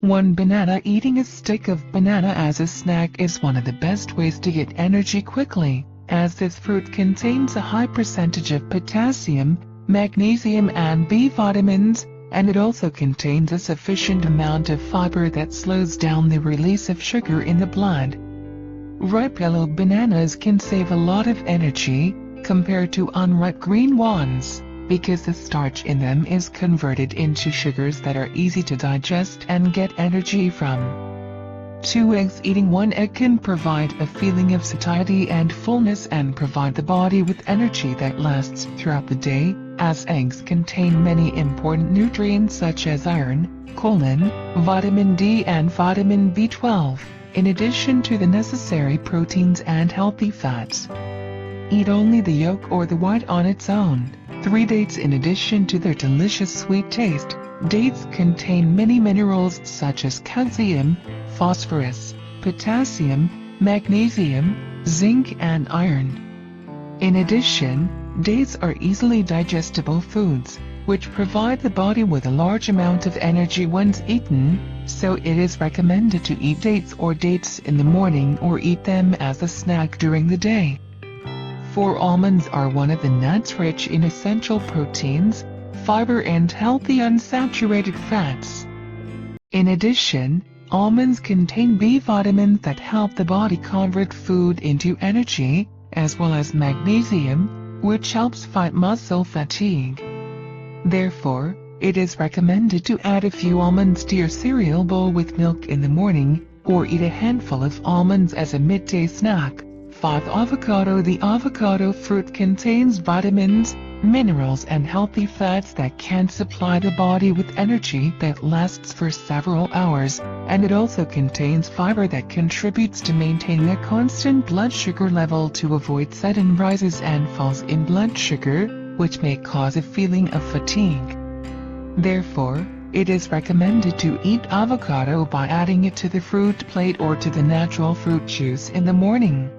1 banana. Eating a stick of banana as a snack is one of the best ways to get energy quickly, as this fruit contains a high percentage of potassium, magnesium and B vitamins, and it also contains a sufficient amount of fiber that slows down the release of sugar in the blood. Ripe yellow bananas can save a lot of energy compared to unripe green ones, because the starch in them is converted into sugars that are easy to digest and get energy from. 2 eggs. Eating 1 egg can provide a feeling of satiety and fullness and provide the body with energy that lasts throughout the day, as eggs contain many important nutrients such as iron, choline, vitamin D and vitamin B12, in addition to the necessary proteins and healthy fats. Eat only the yolk or the white on its own. 3 dates. In addition to their delicious sweet taste, dates contain many minerals such as calcium, phosphorus, potassium, magnesium, zinc and iron. In addition, dates are easily digestible foods, which provide the body with a large amount of energy once eaten, so it is recommended to eat dates in the morning or eat them as a snack during the day. 4 almonds are one of the nuts rich in essential proteins, fiber and healthy unsaturated fats. In addition, almonds contain B vitamins that help the body convert food into energy, as well as magnesium, which helps fight muscle fatigue. Therefore, it is recommended to add a few almonds to your cereal bowl with milk in the morning, or eat a handful of almonds as a midday snack. 5. Avocado. The avocado fruit contains vitamins, minerals and healthy fats that can supply the body with energy that lasts for several hours, and it also contains fiber that contributes to maintaining a constant blood sugar level to avoid sudden rises and falls in blood sugar, which may cause a feeling of fatigue. Therefore, it is recommended to eat avocado by adding it to the fruit plate or to the natural fruit juice in the morning.